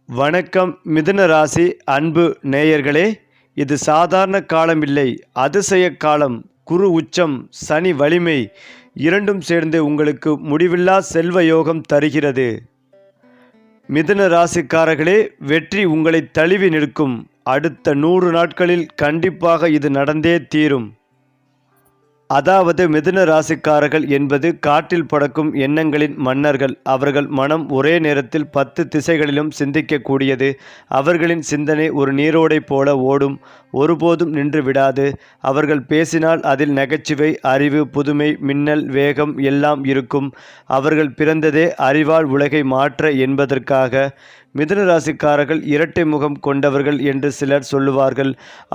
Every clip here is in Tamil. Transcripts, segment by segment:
வணக்கம் மிதுன ராசி அன்பு நேயர்களே, இது சாதாரண காலமில்லை, அதிசய காலம். குரு உச்சம், சனி வலிமை இரண்டும் சேர்ந்து உங்களுக்கு முடிவில்லா செல்வ யோகம் தருகிறது. மிதுன ராசிக்காரர்களே, வெற்றி உங்களை தழுவி நிற்கும். அடுத்த 100 நாட்களில் கண்டிப்பாக இது நடந்தே தீரும். அதாவது மிதுன ராசிக்காரர்கள் என்பது காற்றில் பறக்கும் எண்ணங்களின் மன்னர்கள். அவர்கள் மனம் ஒரே நேரத்தில் 10 திசைகளிலும் சிந்திக்கக்கூடியது. அவர்களின் சிந்தனை ஒரு நீரோடை போல ஓடும், ஒருபோதும் நின்று விடாது. அவர்கள் பேசினால் அதில் நகைச்சுவை, அறிவு, புதுமை, மின்னல், வேகம் எல்லாம் இருக்கும். அவர்கள் பிறந்ததே அறிவால் உலகை மாற்ற என்பதற்காக. மிதுன ராசிக்காரர்கள் இரட்டை முகம் கொண்டவர்கள் என்று சிலர் சொல்லுவார்கள்.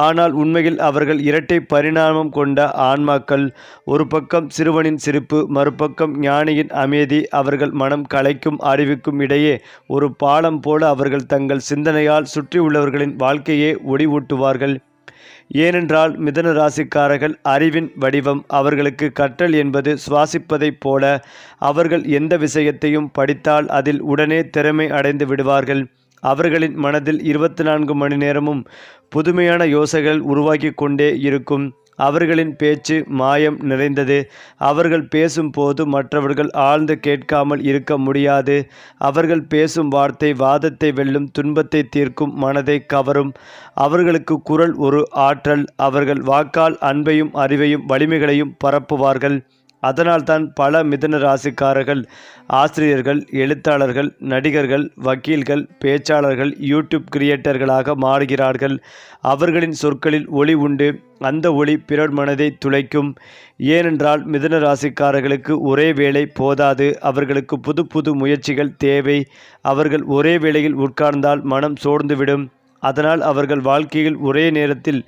ஆனால் உண்மையில் அவர்கள் இரட்டை பரிணாமம் கொண்ட ஆன்மாக்கள். ஒரு பக்கம் சிறுவனின் சிரிப்பு, மறுபக்கம் ஞானியின் அமைதி. அவர்கள் மனம் கலைக்கும் அறிவுக்கும் இடையே ஒரு பாலம் போல அவர்கள் தங்கள் சிந்தனையால் சுற்றி உள்ளவர்களின் வாழ்க்கையே ஒளிவூட்டுவார்கள். ஏனென்றால் மிதுன ராசிக்காரர்கள் அறிவின் வடிவம். அவர்களுக்கு கற்றல் என்பது சுவாசிப்பதைப் போல. அவர்கள் எந்த விஷயத்தையும் படித்தால் அதில் உடனே திறமை அடைந்து விடுவார்கள். அவர்களின் மனதில் 24 மணி நேரமும் புதுமையான யோசனைகள் உருவாக்கி கொண்டே இருக்கும். அவர்களின் பேச்சு மாயம் நிறைந்தது. அவர்கள் பேசும்போது மற்றவர்கள் ஆழ்ந்து கேட்காமல் இருக்க முடியாது. அவர்கள் பேசும் வார்த்தை வாதத்தை வெல்லும், துன்பத்தை தீர்க்கும், மனதை கவரும். அவர்களுக்கு குரல் ஒரு ஆற்றல். அவர்கள் வாக்கால் அன்பையும் அறிவையும் வலிமைகளையும் பரப்புவார்கள். அதனால்தான் பல மிதுன ராசிக்காரர்கள் ஆசிரியர்கள், எழுத்தாளர்கள், நடிகர்கள், வக்கீல்கள், பேச்சாளர்கள், யூடியூப் கிரியேட்டர்களாக மாறுகிறார்கள். அவர்களின் சொற்களில் ஒளி உண்டு. அந்த ஒளி பிறர் மனதை துளைக்கும். ஏனென்றால் மிதுன ராசிக்காரர்களுக்கு ஒரே வேளை போதாது. அவர்களுக்கு புது புது முயற்சிகள் தேவை. அவர்கள் ஒரே வேளையில் உட்கார்ந்தால் மனம் சோர்ந்துவிடும். அதனால் அவர்கள் வாழ்க்கையில் ஒரே நேரத்தில்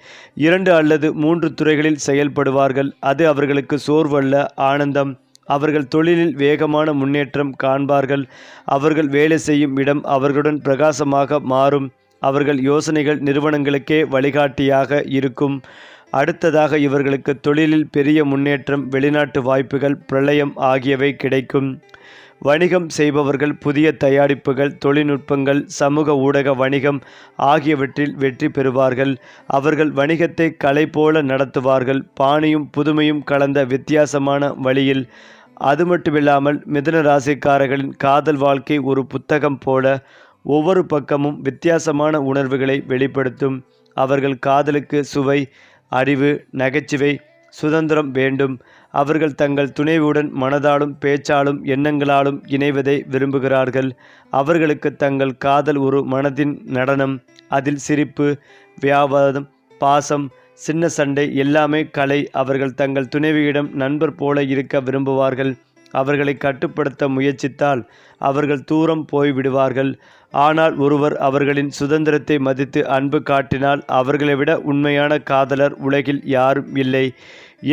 2 அல்லது 3 துறைகளில் செயல்படுவார்கள். அது அவர்களுக்கு சோர்வல்ல, ஆனந்தம். அவர்கள் தொழிலில் வேகமான முன்னேற்றம் காண்பார்கள். அவர்கள் வேலை செய்யும் இடம் அவர்களுடன் பிரகாசமாக மாறும். அவர்கள் யோசனைகள் நிறுவனங்களுக்கே வழிகாட்டியாக இருக்கும். அடுத்ததாக இவர்களுக்கு தொழிலில் பெரிய முன்னேற்றம், வெளிநாட்டு வாய்ப்புகள், பிரளயம் ஆகியவை கிடைக்கும். வணிகம் செய்பவர்கள் புதிய தயாரிப்புகள், தொழில்நுட்பங்கள், சமூக ஊடக வணிகம் ஆகியவற்றில் வெற்றி பெறுவார்கள். அவர்கள் வணிகத்தை கலை போல நடத்துவார்கள், பாணியும் புதுமையும் கலந்த வித்தியாசமான வழியில். அது மட்டுமில்லாமல் மிதுன ராசிக்காரர்களின் காதல் வாழ்க்கை ஒரு புத்தகம் போல. ஒவ்வொரு பக்கமும் வித்தியாசமான உணர்வுகளை வெளிப்படுத்தும். அவர்கள் காதலுக்கு சுவை, அறிவு, நகைச்சுவை, சுதந்திரம் வேண்டும். அவர்கள் தங்கள் துணைவுடன் மனதாலும் பேச்சாலும் எண்ணங்களாலும் இணைவதை விரும்புகிறார்கள். அவர்களுக்கு தங்கள் காதல் ஒரு மனதின் நடனம். அதில் சிரிப்பு, வியாபாரம், பாசம், சின்ன சண்டை எல்லாமே கலை. அவர்கள் தங்கள் துணைவியிடம் நண்பர் போல இருக்க விரும்புவார்கள். அவர்களை கட்டுப்படுத்த முயற்சித்தால் அவர்கள் தூரம் போய்விடுவார்கள். ஆனால் ஒருவர் அவர்களின் சுதந்திரத்தை மதித்து அன்பு காட்டினால் அவர்களை விட உண்மையான காதலர் உலகில் யாரும் இல்லை.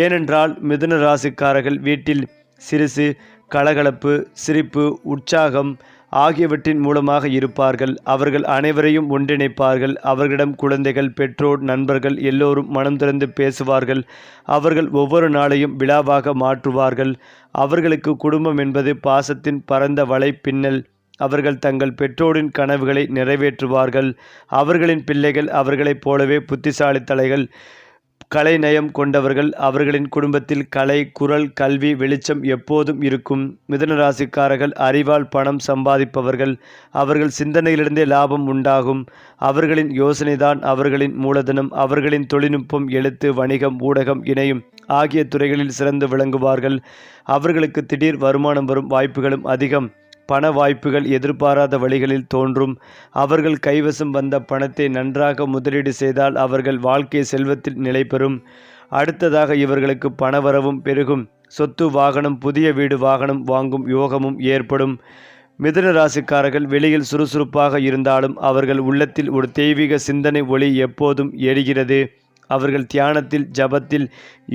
ஏனென்றால் மிதுன ராசிக்காரர்கள் வீட்டில் சிறுசு, கலகலப்பு, சிரிப்பு, உற்சாகம் ஆகியவற்றின் மூலமாக இருப்பார்கள். அவர்கள் அனைவரையும் ஒன்றிணைப்பார்கள். அவர்களிடம் குழந்தைகள், பெற்றோர், நண்பர்கள் எல்லோரும் மனம் திறந்து பேசுவார்கள். அவர்கள் ஒவ்வொரு நாளையும் விழாவாக மாற்றுவார்கள். அவர்களுக்கு குடும்பம் என்பது பாசத்தின் பரந்த வலை பின்னல். அவர்கள் தங்கள் பெற்றோரின் கனவுகளை நிறைவேற்றுவார்கள். அவர்களின் பிள்ளைகள் அவர்களைப் போலவே புத்திசாலித்தலைகள், கலை நயம் கொண்டவர்கள். அவர்களின் குடும்பத்தில் கலை, குரல், கல்வி, வெளிச்சம் எப்போதும் இருக்கும். மிதுன ராசிக்காரர்கள் அறிவால் பணம் சம்பாதிப்பவர்கள். அவர்கள் சிந்தனையிலிருந்தே லாபம் உண்டாகும். அவர்களின் யோசனைதான் அவர்களின் மூலதனம். அவர்களின் தொழில்நுட்பம், எழுத்து, வணிகம், ஊடகம், இணையம் ஆகிய துறைகளில் சிறந்து விளங்குவார்கள். அவர்களுக்கு திடீர் வருமானம் வரும் வாய்ப்புகளும் அதிகம். பண வாய்ப்புகள் எதிர்பாராத வழிகளில் தோன்றும். அவர்கள் கைவசம் வந்த பணத்தை நன்றாக முதலீடு செய்தால் அவர்கள் வாழ்க்கை செல்வத்தில் நிலை பெறும். அடுத்ததாக இவர்களுக்கு பணவரவும் பெருகும். சொத்து, வாகனம், புதிய வீடு, வாகனம் வாங்கும் யோகமும் ஏற்படும். மிதுன ராசிக்காரர்கள் வெளியில் சுறுசுறுப்பாக இருந்தாலும் அவர்கள் உள்ளத்தில் ஒரு தெய்வீக சிந்தனை ஒளி எப்போதும் எரிகிறது. அவர்கள் தியானத்தில், ஜபத்தில்,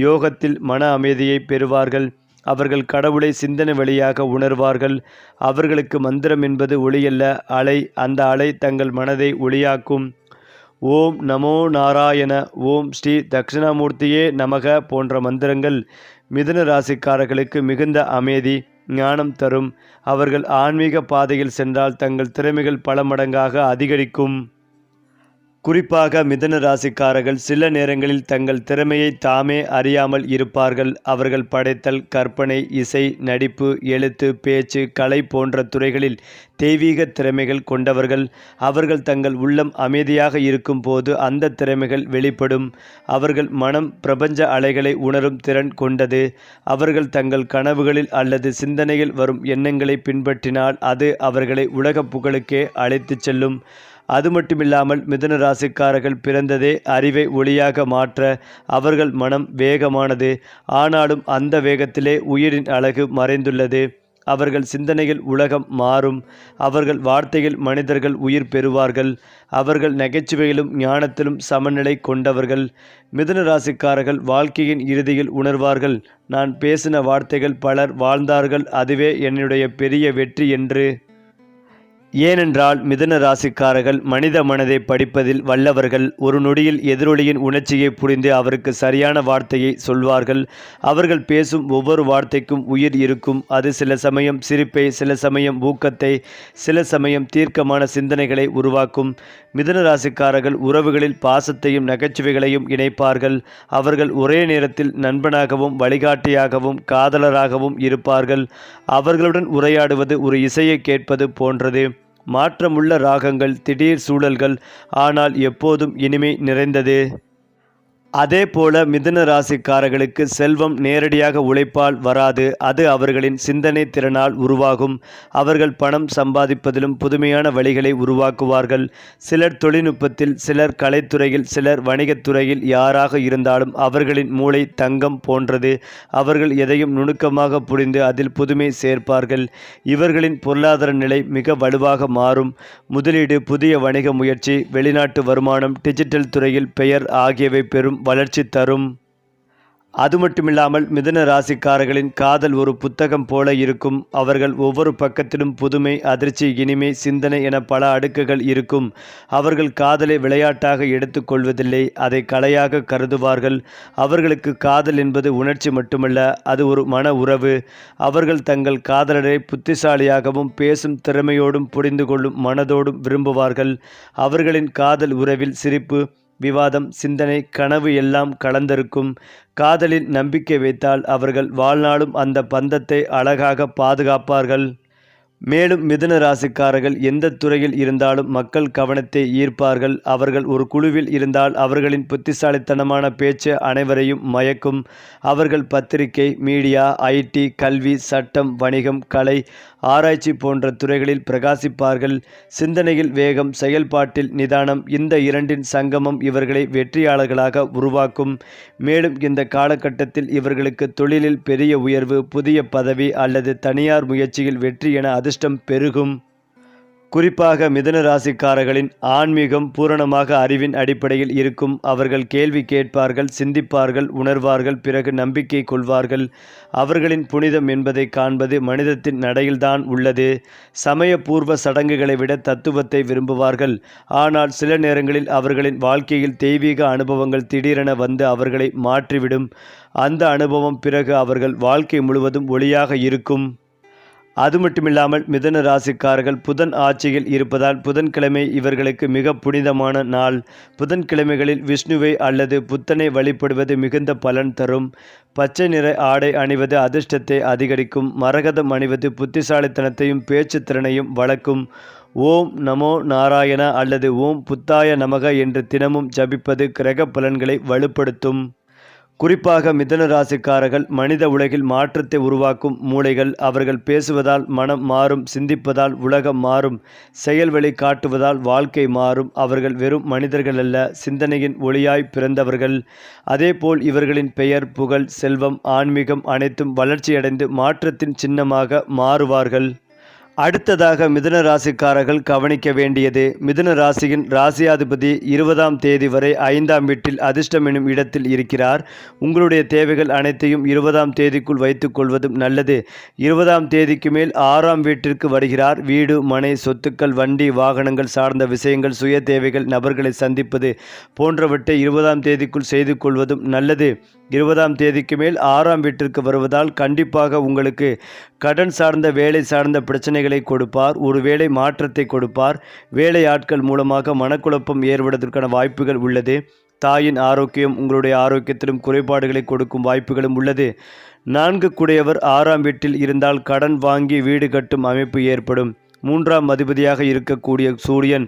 யோகத்தில் மன அமைதியை பெறுவார்கள். அவர்கள் கடவுளை சிந்தனை வழியாக உணர்வார்கள். அவர்களுக்கு மந்திரம் என்பது ஒளியல்ல, அலை. அந்த அலை தங்கள் மனதை ஒளியாக்கும். ஓம் நமோ நாராயண, ஓம் ஸ்ரீ தட்சிணாமூர்த்தியே நமக போன்ற மந்திரங்கள் மிதுன ராசிக்காரர்களுக்கு மிகுந்த அமைதி, ஞானம் தரும். அவர்கள் ஆன்மீக பாதையில் சென்றால் தங்கள் திறமைகள் பல மடங்காக அதிகரிக்கும். குறிப்பாக மிதுன ராசிக்காரர்கள் சில நேரங்களில் தங்கள் திறமையை தாமே அறியாமல் இருப்பார்கள். அவர்கள் படைத்தல், கற்பனை, இசை, நடிப்பு, எழுத்து, பேச்சு, கலை போன்ற துறைகளில் தெய்வீக திறமைகள் கொண்டவர்கள். அவர்கள் தங்கள் உள்ளம் அமைதியாக இருக்கும் போது அந்த திறமைகள் வெளிப்படும். அவர்கள் மனம் பிரபஞ்ச அலைகளை உணரும் திறன் கொண்டது. அவர்கள் தங்கள் கனவுகளில் அல்லது சிந்தனையில் வரும் எண்ணங்களை பின்பற்றினால் அது அவர்களை உலக புகழுக்கே அழைத்துச் செல்லும். அது மட்டுமில்லாமல் மிதுன ராசிக்காரர்கள் பிறந்ததே அறிவை ஒளியாக மாற்ற. அவர்கள் மனம் வேகமானது. ஆனாலும் அந்த வேகத்திலே உயிரின் அழகு மறைந்துள்ளது. அவர்கள் சிந்தனையில் உலகம் மாறும். அவர்கள் வார்த்தையில் மனிதர்கள் உயிர் பெறுவார்கள். அவர்கள் நகைச்சுவையிலும் ஞானத்திலும் சமநிலை கொண்டவர்கள். மிதுன ராசிக்காரர்கள் வாழ்க்கையின் இறுதியில் உணர்வார்கள், நான் பேசின வார்த்தைகள் பலர் வாழ்ந்தார்கள், அதுவே என்னுடைய பெரிய வெற்றி என்று. ஏனென்றால் மிதுன ராசிக்காரர்கள் மனித மனதை படிப்பதில் வல்லவர்கள். ஒரு நொடியில் எதிரொலியின் உணர்ச்சியை புரிந்து அவருக்கு சரியான வார்த்தையை சொல்வார்கள். அவர்கள் பேசும் ஒவ்வொரு வார்த்தைக்கும் உயிர் இருக்கும். அது சில சமயம் சிரிப்பை, சில சமயம் ஊக்கத்தை, சில சமயம் தீர்க்கமான சிந்தனைகளை உருவாக்கும். மிதுன ராசிக்காரர்கள் உறவுகளில் பாசத்தையும் நகைச்சுவைகளையும் இணைப்பார்கள். அவர்கள் ஒரே நேரத்தில் நண்பனாகவும் வழிகாட்டியாகவும் காதலராகவும் இருப்பார்கள். அவர்களுடன் உரையாடுவது ஒரு இசையை கேட்பது போன்றது. மாற்றமுள்ள ராகங்கள், திடீர் சூழல்கள், ஆனால் எப்போதும் இனிமை நிறைந்தது. அதேபோல மிதுன ராசிக்காரர்களுக்கு செல்வம் நேரடியாக உழைப்பால் வராது. அது அவர்களின் சிந்தனை திறனால் உருவாகும். அவர்கள் பணம் சம்பாதிப்பதிலும் புதுமையான வழிகளை உருவாக்குவார்கள். சிலர் தொழில்நுட்பத்தில், சிலர் கலைத்துறையில், சிலர் வணிகத்துறையில். யாராக இருந்தாலும் அவர்களின் மூளை தங்கம் போன்றது. அவர்கள் எதையும் நுணுக்கமாக புரிந்து அதில் புதுமை சேர்ப்பார்கள். இவர்களின் பொருளாதார நிலை மிக வலுவாக மாறும். முதலீடு, புதிய வணிக முயற்சி, வெளிநாட்டு வருமானம், டிஜிட்டல் துறையில் பெயர் ஆகியவை பெறும் வளர்ச்சி தரும். அது மட்டுமில்லாமல் மிதுன ராசிக்காரர்களின் காதல் ஒரு புத்தகம் போல இருக்கும். அவர்கள் ஒவ்வொரு பக்கத்திலும் புதுமை, அதிர்ச்சி, இனிமை, சிந்தனை என பல அடுக்குகள் இருக்கும். அவர்கள் காதலை விளையாட்டாக எடுத்துக்கொள்வதில்லை, அதை கலையாக கருதுவார்கள். அவர்களுக்கு காதல் என்பது உணர்ச்சி மட்டுமல்ல, அது ஒரு மன உறவு. அவர்கள் தங்கள் காதலரை புத்திசாலியாகவும் பேசும் திறமையோடும் புரிந்து கொள்ளும் மனதோடும் விரும்புவார்கள். அவர்களின் காதல் உறவில் சிரிப்பு, விவாதம், சிந்தனை, கனவு எல்லாம் கலந்திருக்கும். காதலில் நம்பிக்கை வைத்தால் அவர்கள் வாழ்நாளும் அந்த பந்தத்தை அழகாக பாதுகாப்பார்கள். மேலும் மிதுன ராசிக்காரர்கள் எந்த துறையில் இருந்தாலும் மக்கள் கவனத்தை ஈர்ப்பார்கள். அவர்கள் ஒரு குழுவில் இருந்தால் அவர்களின் புத்திசாலித்தனமான பேச்சு அனைவரையும் மயக்கும். அவர்கள் பத்திரிகை, மீடியா, ஐடி, கல்வி, சட்டம், வணிகம், கலை, ஆராய்ச்சி போன்ற துறைகளில் பிரகாசிப்பார்கள். சிந்தனையில் வேகம், செயல்பாட்டில் நிதானம், இந்த இரண்டின் சங்கமம் இவர்களை வெற்றியாளர்களாக உருவாக்கும். மேலும் இந்த காலகட்டத்தில் இவர்களுக்கு தொழிலில் பெரிய உயர்வு, புதிய பதவி அல்லது தனியார் முயற்சியில் வெற்றி என அதிர்ஷ்டம் பெருகும். குறிப்பாக மிதுன ராசிக்காரர்களின் ஆன்மீகம் பூரணமாக அறிவின் அடிப்படையில் இருக்கும். அவர்கள் கேள்வி கேட்பார்கள், சிந்திப்பார்கள், உணர்வார்கள், பிறகு நம்பிக்கை கொள்வார்கள். அவர்களின் புனிதம் என்பதை காண்பது மனிதத்தின் நடையில்தான் உள்ளது. சமயபூர்வ சடங்குகளை விட தத்துவத்தை விரும்புவார்கள். ஆனால் சில நேரங்களில் அவர்களின் வாழ்க்கையில் தெய்வீக அனுபவங்கள் திடீரென வந்து அவர்களை மாற்றிவிடும். அந்த அனுபவம் பிறகு அவர்கள் வாழ்க்கை முழுவதும் ஒளியாக இருக்கும். அது மட்டுமில்லாமல் மிதுன ராசிக்காரர்கள் புதன் ஆட்சியில் இருப்பதால் புதன்கிழமை இவர்களுக்கு மிக புனிதமான நாள். புதன்கிழமைகளில் விஷ்ணுவை அல்லது புத்தனை வழிபடுவது மிகுந்த பலன் தரும். பச்சை நிற ஆடை அணிவது அதிர்ஷ்டத்தை அதிகரிக்கும். மரகதம் அணிவது புத்திசாலித்தனத்தையும் பேச்சு திறனையும் வளர்க்கும். ஓம் நமோ நாராயண அல்லது ஓம் புத்தாய நமக என்று தினமும் ஜபிப்பது கிரக பலன்களை வலுப்படுத்தும். குறிப்பாக மிதுன ராசிக்காரர்கள் மனித உலகில் மாற்றத்தை உருவாக்கும் மூளைகள். அவர்கள் பேசுவதால் மனம் மாறும், சிந்திப்பதால் உலகம் மாறும், செயல்வழி காட்டுவதால் வாழ்க்கை மாறும். அவர்கள் வெறும் மனிதர்கள் அல்ல, சிந்தனையின் ஒளியாய் பிறந்தவர்கள். அதேபோல் இவர்களின் பெயர், புகழ், செல்வம், ஆன்மீகம் அனைத்தும் வளர்ச்சியடைந்து மாற்றத்தின் சின்னமாக மாறுவார்கள். அடுத்ததாக மிதுன ராசிக்காரர்கள் கவனிக்க வேண்டியது, மிதுன ராசியின் ராசியாதிபதி 20ஆம் தேதி வரை 5ஆம் வீட்டில் அதிர்ஷ்டம் எனும் இடத்தில் இருக்கிறார். உங்களுடைய தேவைகள் அனைத்தையும் 20ஆம் தேதிக்குள் வைத்துக் கொள்வதும் நல்லது. 20ஆம் தேதிக்கு மேல் 6ஆம் வீட்டிற்கு வருகிறார். வீடு, மனை, சொத்துக்கள், வண்டி, வாகனங்கள் சார்ந்த விஷயங்கள், சுய தேவைகள், நபர்களை சந்திப்பது போன்றவற்றை 20ஆம் தேதிக்குள் செய்து கொள்வதும் நல்லது. 20ஆம் தேதிக்கு மேல் 6ஆம் வீட்டிற்கு வருவதால் கண்டிப்பாக உங்களுக்கு கடன் சார்ந்த வேலை சார்ந்த பிரச்சனைகளை கொடுப்பார். ஒரு வேலை மாற்றத்தை கொடுப்பார். வேலை ஆட்கள் மூலமாக மனக்குழப்பம் ஏற்படுவதற்கான வாய்ப்புகள் உள்ளது. தாயின் ஆரோக்கியம் உங்களுடைய ஆரோக்கியத்திலும் குறைபாடுகளை கொடுக்கும் வாய்ப்புகளும் உள்ளது. 4 குடையவர் 6ஆம் வீட்டில் இருந்தால் கடன் வாங்கி வீடு கட்டும் அமைப்பு ஏற்படும். 3ஆம் அதிபதியாக இருக்கக்கூடிய சூரியன்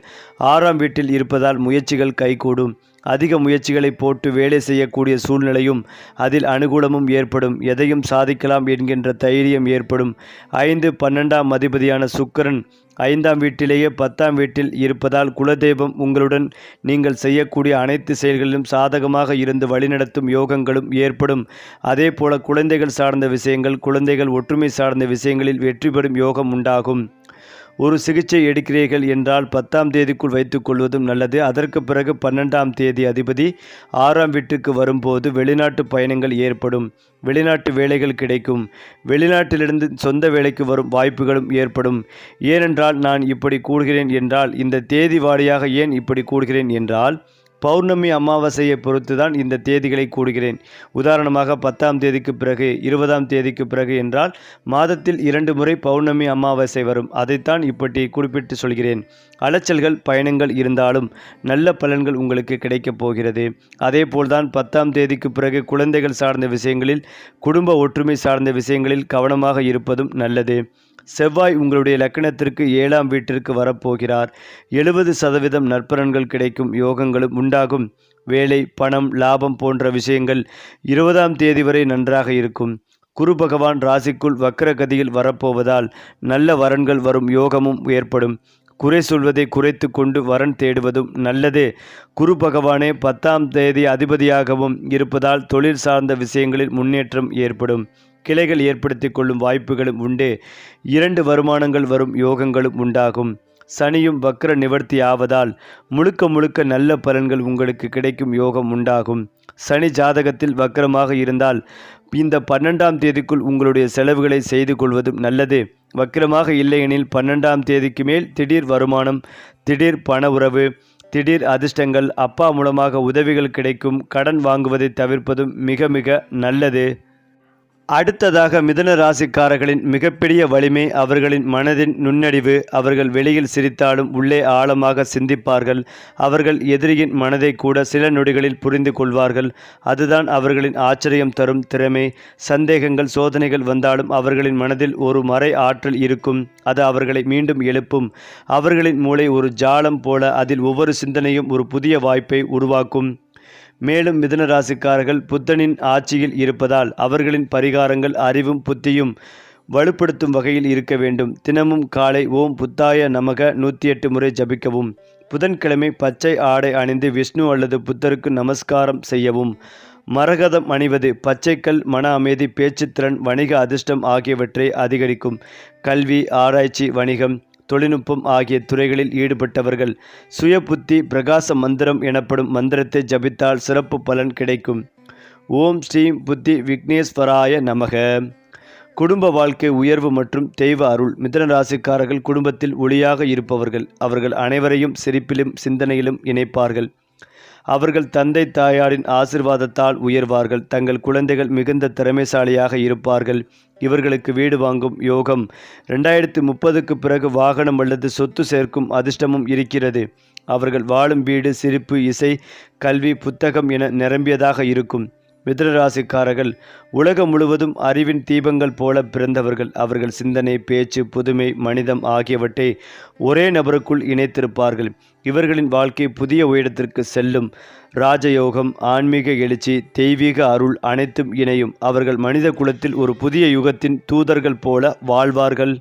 6ஆம் வீட்டில் இருப்பதால் முயற்சிகள் கைகூடும். அதிக முயற்சிகளை போட்டு வேலை செய்யக்கூடிய சூழ்நிலையும் அதில் அனுகூலமும் ஏற்படும். எதையும் சாதிக்கலாம் என்கின்ற தைரியம் ஏற்படும். 5, 12ஆம் அதிபதியான சுக்கிரன் 5ஆம் வீட்டிலேயே 10ஆம் வீட்டில் இருப்பதால் குலதெய்வம் உங்களுடன் நீங்கள் செய்யக்கூடிய அனைத்து செயல்களிலும் சாதகமாக இருந்து வழிநடத்தும் யோகங்களும் ஏற்படும். அதே போல குழந்தைகள் சார்ந்த விஷயங்கள், குழந்தைகள் ஒற்றுமை சார்ந்த விஷயங்களில் வெற்றி பெறும் யோகம் உண்டாகும். ஒரு சிகிச்சை எடுக்கிறீர்கள் என்றால் 10ஆம் தேதிக்குள் வைத்துக் கொள்வதும் நல்லது. அதற்கு பிறகு 12ஆம் தேதி அதிபதி 6ஆம் வீட்டுக்கு வரும்போது வெளிநாட்டு பயணங்கள் ஏற்படும். வெளிநாட்டு வேலைகள் கிடைக்கும். வெளிநாட்டிலிருந்து சொந்த வேலைக்கு வரும் வாய்ப்புகளும் ஏற்படும். ஏனென்றால் நான் இப்படி கூறுகிறேன் என்றால், இந்த தேதி வாரியாக ஏன் இப்படி கூறுகிறேன் என்றால், பௌர்ணமி அமாவாசையை பொறுத்து தான் இந்த தேதிகளை கூறுகிறேன். உதாரணமாக 10ஆம் தேதிக்கு பிறகு 20ஆம் தேதிக்கு பிறகு என்றால் மாதத்தில் 2 முறை பௌர்ணமி அமாவாசை வரும். அதைத்தான் இப்படி குறிப்பிட்டு சொல்கிறேன். அலைச்சல்கள் பயணங்கள் இருந்தாலும் நல்ல பலன்கள் உங்களுக்கு கிடைக்கப் போகிறது. அதேபோல்தான் 10ஆம் தேதிக்கு பிறகு குழந்தைகள் சார்ந்த விஷயங்களில், குடும்ப ஒற்றுமை சார்ந்த விஷயங்களில் கவனமாக இருப்பதும் நல்லது. செவ்வாய் உங்களுடைய லக்கணத்திற்கு 7ஆம் வீட்டிற்கு வரப்போகிறார். 70% நற்பலன்கள் கிடைக்கும் யோகங்களும் உண்டாகும். வேலை, பணம், லாபம் போன்ற விஷயங்கள் 20ஆம் தேதி வரை நன்றாக இருக்கும். குரு பகவான் ராசிக்குள் வக்கரகதியில் வரப்போவதால் நல்ல வரன்கள் வரும் யோகமும் ஏற்படும். குறை சொல்வதை குறைத்து கொண்டு வரன் தேடுவதும் நல்லது. குரு பகவானே 10ஆம் தேதி அதிபதியாகவும் இருப்பதால் தொழில் சார்ந்த விஷயங்களில் முன்னேற்றம் ஏற்படும். கிளைகள் ஏற்படுத்தி கொள்ளும் வாய்ப்புகளும் உண்டு. 2 வருமானங்கள் வரும் யோகங்களும் உண்டாகும். சனியும் வக்ர நிவர்த்தி ஆவதால் முழுக்க நல்ல பலன்கள் உங்களுக்கு கிடைக்கும் யோகம் உண்டாகும். சனி ஜாதகத்தில் வக்ரமாக இருந்தால் இந்த 12ஆம் தேதிக்குள் உங்களுடைய செலவுகளை செய்து கொள்வதும் நல்லது. வக்ரமாக இல்லையெனில் 12ஆம் தேதிக்கு மேல் திடீர் வருமானம், திடீர் பண உறவு, திடீர் அதிர்ஷ்டங்கள், அப்பா மூலமாக உதவிகள் கிடைக்கும். கடன் வாங்குவதை தவிர்ப்பதும் மிக நல்லது. அடுத்ததாக மிதுன ராசிக்காரர்களின் மிகப்பெரிய வலிமை அவர்களின் மனதின் நுண்ணறிவு. அவர்கள் வெளியில் சிரித்தாலும் உள்ளே ஆழமாக சிந்திப்பார்கள். அவர்கள் எதிரியின் மனதை கூட சில நொடிகளில் புரிந்து கொள்வார்கள். அதுதான் அவர்களின் ஆச்சரியம் தரும் திறமை. சந்தேகங்கள், சோதனைகள் வந்தாலும் அவர்களின் மனதில் ஒரு மறை ஆற்றல் இருக்கும். அது அவர்களை மீண்டும் எழுப்பும். அவர்களின் மூளை ஒரு ஜாலம் போல, அதில் ஒவ்வொரு சிந்தனையும் ஒரு புதிய வாய்ப்பை உருவாக்கும். மேலும் மிதுன ராசிக்காரர்கள் புத்தனின் ஆட்சியில் இருப்பதால் அவர்களின் பரிகாரங்கள் அறிவும் புத்தியும் வலுப்படுத்தும் வகையில் இருக்க வேண்டும். தினமும் காலை ஓம் புத்தாய நமக 108 முறை ஜபிக்கவும். புதன்கிழமை பச்சை ஆடை அணிந்து விஷ்ணு அல்லது புத்தருக்கு நமஸ்காரம் செய்யவும். மரகதம் அணிவது பச்சைக்கல் மன அமைதி, பேச்சுத்திறன், வணிக அதிர்ஷ்டம் ஆகியவற்றை அதிகரிக்கும். கல்வி, ஆராய்ச்சி, வணிகம், தொழில்நுட்பம் ஆகிய துறைகளில் ஈடுபட்டவர்கள் சுய புத்தி பிரகாச மந்திரம் எனப்படும் மந்திரத்தை ஜபித்தால் சிறப்பு பலன் கிடைக்கும். ஓம் ஸ்ரீம் புத்தி விக்னேஸ்வராய நமக. குடும்ப வாழ்க்கை உயர்வு மற்றும் தெய்வ அருள். மிதுன ராசிக்காரர்கள் குடும்பத்தில் ஒளியாக இருப்பவர்கள். அவர்கள் அனைவரையும் சிரிப்பிலும் சிந்தனையிலும் இணைப்பார்கள். அவர்கள் தந்தை தாயாரின் ஆசிர்வாதத்தால் உயர்வார்கள். தங்கள் குழந்தைகள் மிகுந்த திறமைசாலியாக இருப்பார்கள். இவர்களுக்கு வீடு வாங்கும் யோகம் 2030க்கு பிறகு வாகனம் அல்லது சொத்து சேர்க்கும் அதிர்ஷ்டமும் இருக்கிறது. அவர்கள் வாழும் வீடு சிரிப்பு, இசை, கல்வி, புத்தகம் என நிரம்பியதாக இருக்கும். மிதுன ராசிக்காரர்கள் உலகம் முழுவதும் அறிவின் தீபங்கள் போல பிறந்தவர்கள். அவர்கள் சிந்தனை, பேச்சு, புதுமை, மனிதம் ஆகியவற்றை ஒரே நபருக்குள் இணைத்திருப்பார்கள். இவர்களின் வாழ்க்கை புதிய உயரத்திற்கு செல்லும். ராஜயோகம், ஆன்மீக எழுச்சி, தெய்வீக அருள் அனைத்தும் இணையும். அவர்கள் மனித குலத்தில் ஒரு புதிய யுகத்தின் தூதர்கள் போல வாழ்வார்கள்.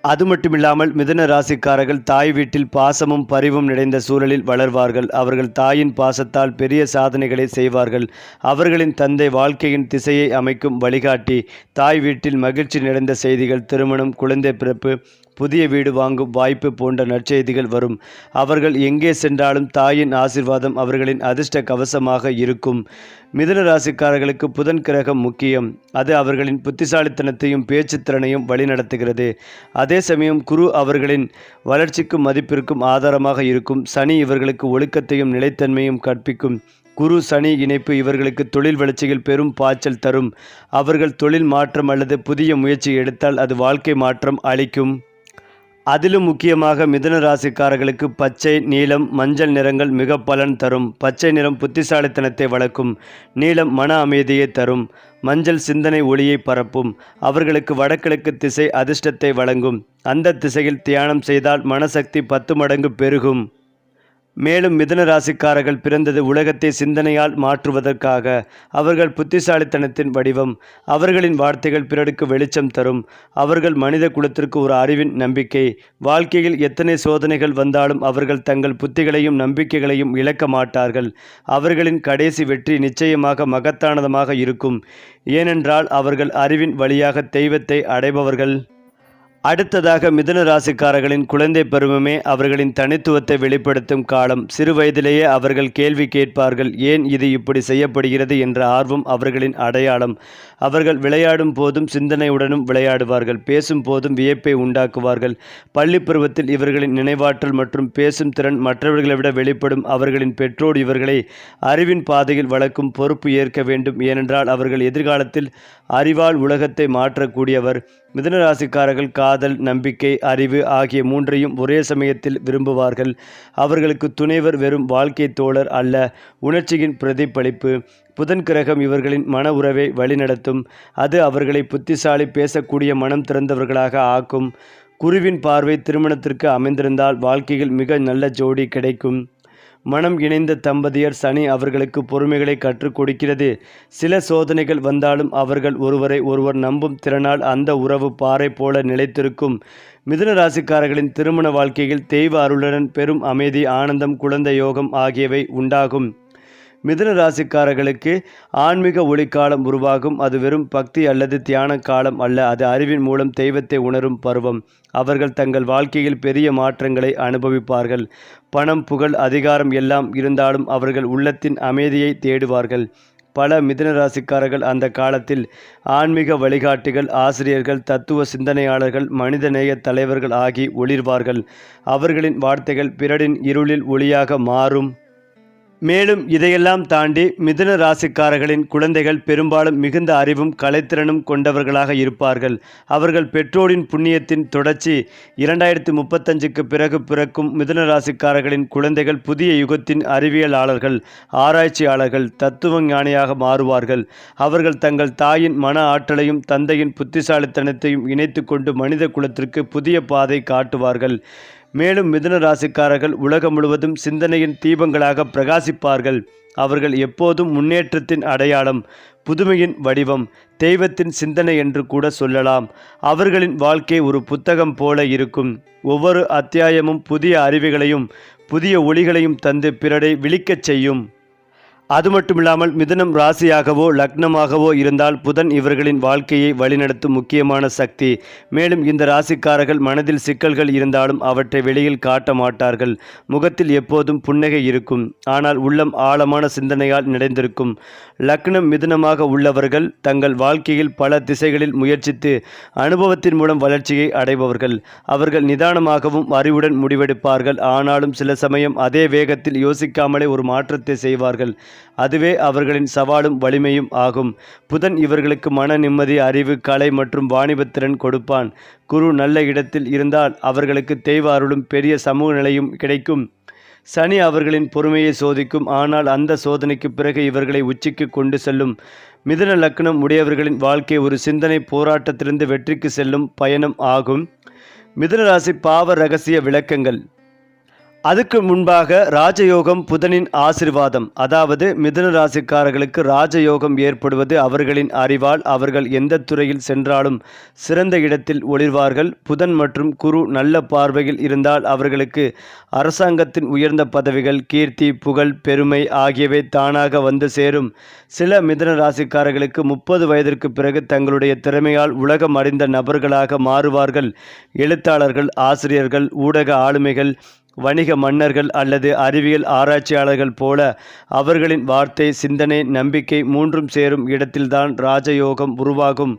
அது மட்டுமில்லாமல் மிதுன ராசிக்காரர்கள் தாய் வீட்டில் பாசமும் பரிவும் நிறைந்த சூழலில் வளர்வார்கள். அவர்கள் தாயின் பாசத்தால் பெரிய சாதனைகளை செய்வார்கள். அவர்களின் தந்தை வாழ்க்கையின் திசையை அமைக்கும் வழிகாட்டி. தாய் வீட்டில் மகிழ்ச்சி நிறைந்த செய்திகள், திருமணம், குழந்தை பிறப்பு, புதிய வீடு வாங்கும் வாய்ப்பு போன்ற நற்செய்திகள் வரும். அவர்கள் எங்கே சென்றாலும் தாயின் ஆசீர்வாதம் அவர்களின் அதிர்ஷ்ட கவசமாக இருக்கும். மிதுன ராசிக்காரர்களுக்கு புதன் கிரகம் முக்கியம். அது அவர்களின் புத்திசாலித்தனத்தையும் பேச்சுத்திறனையும் வழிநடத்துகிறது. அதே சமயம் குரு அவர்களின் வளர்ச்சிக்கும் மதிப்பிற்கும் ஆதாரமாக இருக்கும். சனி இவர்களுக்கு ஒழுக்கத்தையும் நிலைத்தன்மையும் கற்பிக்கும். குரு சனி இணைப்பு இவர்களுக்கு தொழில் வளர்ச்சியில் பெரும் பாய்ச்சல் தரும். அவர்கள் தொழில் மாற்றம் அல்லது புதிய முயற்சி எடுத்தால் அது வாழ்க்கை மாற்றம் அளிக்கும். அதிலும் முக்கியமாக மிதுன ராசிக்காரர்களுக்கு பச்சை, நீலம், மஞ்சள் நிறங்கள் மிக பலன் தரும். பச்சை நிறம் புத்திசாலித்தனத்தை வளர்க்கும். நீலம் மன அமைதியை தரும். மஞ்சள் சிந்தனை ஒளியை பரப்பும். அவர்களுக்கு வடகிழக்கு திசை அதிர்ஷ்டத்தை வழங்கும். அந்த திசையில் தியானம் செய்தால் மனசக்தி 10 மடங்கு பெருகும். மேலும் மிதுன ராசிக்காரர்கள் பிறந்தது உலகத்தை சிந்தனையால் மாற்றுவதற்காக. அவர்கள் புத்திசாலித்தனத்தின் வடிவம். அவர்களின் வார்த்தைகள் பிறருக்கு வெளிச்சம் தரும். அவர்கள் மனித குலத்திற்கு ஒரு அறிவின் நம்பிக்கை. வாழ்க்கையில் எத்தனை சோதனைகள் வந்தாலும் அவர்கள் தங்கள் புத்திகளையும் நம்பிக்கைகளையும் இழக்க மாட்டார்கள். அவர்களின் கடைசி வெற்றி நிச்சயமாக மகத்தானதாக இருக்கும். ஏனென்றால் அவர்கள் அறிவின் வழியாக தெய்வத்தை அடைபவர்கள். அடுத்ததாக மிதுன ராசிக்காரர்களின் குழந்தை பருவமே அவர்களின் தனித்துவத்தை வெளிப்படுத்தும் காலம். சிறு வயதிலேயே அவர்கள் கேள்வி கேட்பார்கள். ஏன் இது இப்படி செய்யப்படுகிறது என்ற ஆர்வம் அவர்களின் அடையாளம். அவர்கள் விளையாடும் போதும் சிந்தனையுடனும் விளையாடுவார்கள். பேசும் போதும் வியப்பை உண்டாக்குவார்கள். பள்ளி பருவத்தில் இவர்களின் நினைவாற்றல் மற்றும் பேசும் திறன் மற்றவர்களை விட வெளிப்படும். அவர்களின் பெற்றோர் இவர்களை அறிவின் பாதையில் வளர்க்கும் பொறுப்பு ஏற்க வேண்டும். ஏனென்றால் அவர்கள் எதிர்காலத்தில் அறிவால் உலகத்தை மாற்றக்கூடியவர். மிதுன ராசிக்காரர்கள் காதல், நம்பிக்கை, அறிவு ஆகிய மூன்றையும் ஒரே சமயத்தில் விரும்புவார்கள். அவர்களுக்கு துணைவர் வெறும் வாழ்க்கை தோழர் அல்ல, உணர்ச்சியின் பிரதிபலிப்பு. புதன் கிரகம் இவர்களின் மன உறவை வழிநடத்தும். அது அவர்களை புத்திசாலி, பேசக்கூடிய, மனம் திறந்தவர்களாக ஆக்கும். குருவின் பார்வை திருமணத்திற்கு அமைந்திருந்தால் வாழ்க்கையில் மிக நல்ல ஜோடி கிடைக்கும். மனம் இணைந்த தம்பதியர் சனி அவர்களுக்கு பொறுமைகளை கற்றுக் கொடுக்கிறது. சில சோதனைகள் வந்தாலும் அவர்கள் ஒருவரை ஒருவர் நம்பும் திறனால் அந்த உறவு பாறை போல நிலைத்திருக்கும். மிதுன ராசிக்காரர்களின் திருமண வாழ்க்கையில் தெய்வ அருளுடன் பெரும் அமைதி, ஆனந்தம், குழந்தை யோகம் ஆகியவை உண்டாகும். மிதுன ராசிக்காரர்களுக்கு ஆன்மீக ஒளிக்காலம் உருவாகும். அது வெறும் பக்தி அல்லது தியான காலம் அல்ல, அது அறிவின் மூலம் தெய்வத்தை உணரும் பருவம். அவர்கள் தங்கள் வாழ்க்கையில் பெரிய மாற்றங்களை அனுபவிப்பார்கள். பணம், புகழ், அதிகாரம் எல்லாம் இருந்தாலும் அவர்கள் உள்ளத்தின் அமைதியை தேடுவார்கள். பல மிதுன ராசிக்காரர்கள் அந்த காலத்தில் ஆன்மீக வழிகாட்டிகள், ஆசிரியர்கள், தத்துவ சிந்தனையாளர்கள், மனிதநேய தலைவர்கள் ஆகி ஒளிர்வார்கள். அவர்களின் வார்த்தைகள் பிறரின் இருளில் ஒளியாக மாறும். மேலும் இதையெல்லாம் தாண்டி மிதுன ராசிக்காரர்களின் குழந்தைகள் பெரும்பாலும் மிகுந்த அறிவும் கலைத்திறனும் கொண்டவர்களாக இருப்பார்கள். அவர்கள் பெற்றோரின் புண்ணியத்தின் தொடர்ச்சி. 2035க்கு பிறகு பிறக்கும் மிதுன ராசிக்காரர்களின் குழந்தைகள் புதிய யுகத்தின் அறிவியலாளர்கள், ஆராய்ச்சியாளர்கள், தத்துவ ஞானியாக மாறுவார்கள். அவர்கள் தங்கள் தாயின் மன ஆற்றலையும் தந்தையின் புத்திசாலித்தனத்தையும் இணைத்து கொண்டு மனித குலத்திற்கு புதிய பாதை காட்டுவார்கள். மேலும் மிதுன ராசிக்காரர்கள் உலகம் முழுவதும் சிந்தனையின் தீபங்களாக பிரகாசிப்பார்கள். அவர்கள் எப்போதும் முன்னேற்றத்தின் அடையாளம், புதுமையின் வடிவம், தெய்வத்தின் சிந்தனை என்று கூட சொல்லலாம். அவர்களின் வாழ்க்கை ஒரு புத்தகம் போல இருக்கும். ஒவ்வொரு அத்தியாயமும் புதிய அறிவுகளையும் புதிய ஒளிகளையும் தந்து பிறரை விழிக்கச் செய்யும். அது மட்டுமில்லாமல் மிதுனம் ராசியாகவோ லக்னமாகவோ இருந்தால் புதன் இவர்களின் வாழ்க்கையை வழிநடத்தும் முக்கியமான சக்தி. மேலும் இந்த ராசிக்காரர்கள் மனதில் சிக்கல்கள் இருந்தாலும் அவற்றை வெளியில் காட்ட மாட்டார்கள். முகத்தில் எப்போதும் புன்னகை இருக்கும். ஆனால் உள்ளம் ஆழமான சிந்தனையால் நிறைந்திருக்கும். லக்னம் மிதுனமாக உள்ளவர்கள் தங்கள் வாழ்க்கையில் பல திசைகளில் முயற்சித்து அனுபவத்தின் மூலம் வளர்ச்சியை அடைபவர்கள். அவர்கள் நிதானமாகவும் அறிவுடன் முடிவெடுப்பார்கள். ஆனாலும் சில சமயம் அதே வேகத்தில் யோசிக்காமலே ஒரு மாற்றத்தை செய்வார்கள். அதுவே அவர்களின் சவாலும் வலிமையும் ஆகும். புதன் இவர்களுக்கு மன நிம்மதி, அறிவு, கலை மற்றும் வாணிபத்திறன் கொடுப்பான். குரு நல்ல இடத்தில் இருந்தால் அவர்களுக்கு தெய்வ அருளும் பெரிய சமூக நிலையும் கிடைக்கும். சனி அவர்களின் பொறுமையை சோதிக்கும். ஆனால் அந்த சோதனைக்கு பிறகு இவர்களை உச்சிக்கு கொண்டு செல்லும். மிதுன லக்னம் உடையவர்களின் வாழ்க்கை ஒரு சிந்தனை போராட்டத்திலிருந்து வெற்றிக்கு செல்லும் பயணம் ஆகும். மிதுன ராசி பாவ ரகசிய விளக்கங்கள். அதுக்கு முன்பாக ராஜயோகம் புதனின் ஆசிர்வாதம். அதாவது மிதுன ராசிக்காரர்களுக்கு ராஜயோகம் ஏற்படுவது அவர்களின் அறிவால். அவர்கள் எந்த துறையில் சென்றாலும் சிறந்த இடத்தில் ஒளிர்வார்கள். புதன் மற்றும் குரு நல்ல பார்வையில் இருந்தால் அவர்களுக்கு அரசாங்கத்தின் உயர்ந்த பதவிகள், கீர்த்தி, புகழ், பெருமை ஆகியவை தானாக வந்து சேரும். சில மிதுன ராசிக்காரர்களுக்கு 30 வயதிற்கு பிறகு தங்களுடைய திறமையால் உலகம் அறிந்த நபர்களாக மாறுவார்கள். எழுத்தாளர்கள், ஆசிரியர்கள், ஊடக ஆளுமைகள், வணிக மன்னர்கள் அல்லது அறிவியல் ஆராய்ச்சியாளர்கள் போல அவர்களின் வார்த்தை, சிந்தனை, நம்பிக்கை மூன்றும் சேரும் இடத்தில்தான் ராஜயோகம் உருவாகும்.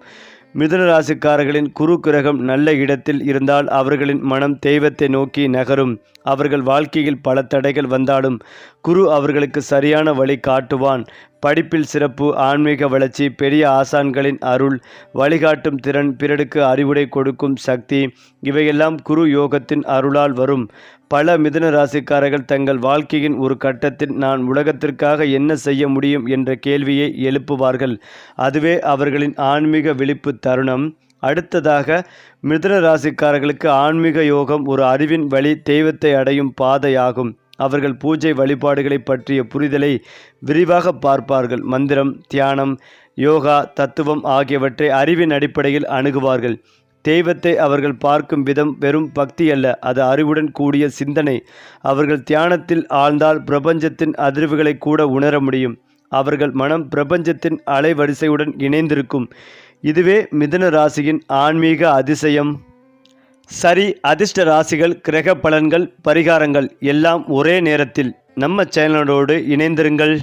மிதுன ராசிக்காரர்களின் குரு கிரகம் நல்ல இடத்தில் இருந்தால் அவர்களின் மனம் தெய்வத்தை நோக்கி நகரும். அவர்கள் வாழ்க்கையில் பல தடைகள் வந்தாலும் குரு அவர்களுக்கு சரியான வழி காட்டுவான். படிப்பில் சிறப்பு, ஆன்மீக வளர்ச்சி, பெரிய ஆசான்களின் அருள், வழிகாட்டும் திறன், பிறருக்கு அறிவுரை கொடுக்கும் சக்தி, இவையெல்லாம் குரு யோகத்தின் அருளால் வரும். பல மிதுன ராசிக்காரர்கள் தங்கள் வாழ்க்கையின் ஒரு கட்டத்தில் நான் உலகத்திற்காக என்ன செய்ய முடியும் என்ற கேள்வியை எழுப்புவார்கள். அதுவே அவர்களின் ஆன்மீக விழிப்பு தருணம். அடுத்ததாக மிதுன ராசிக்காரர்களுக்கு ஆன்மீக யோகம் ஒரு அறிவின் வழி தெய்வத்தை அடையும் பாதையாகும். அவர்கள் பூஜை வழிபாடுகளை பற்றிய புரிதலை விரிவாக பார்ப்பார்கள். மந்திரம், தியானம், யோகா, தத்துவம் ஆகியவற்றை அறிவின் அடிப்படையில் அணுகுவார்கள். தெய்வத்தை அவர்கள் பார்க்கும் விதம் வெறும் பக்தி அல்ல, அது அறிவுடன் கூடிய சிந்தனை. அவர்கள் தியானத்தில் ஆழ்ந்தால் பிரபஞ்சத்தின் அதிர்வுகளை கூட உணர முடியும். அவர்கள் மனம் பிரபஞ்சத்தின் அலைவரிசையுடன் இணைந்திருக்கும். இதுவே மிதுன ராசியின் ஆன்மீக அதிசயம். சரி, அதிர்ஷ்ட ராசிகள், கிரக பலன்கள், பரிகாரங்கள் எல்லாம் ஒரே நேரத்தில் நம்ம சேனலோடு இணைந்திருங்கள்.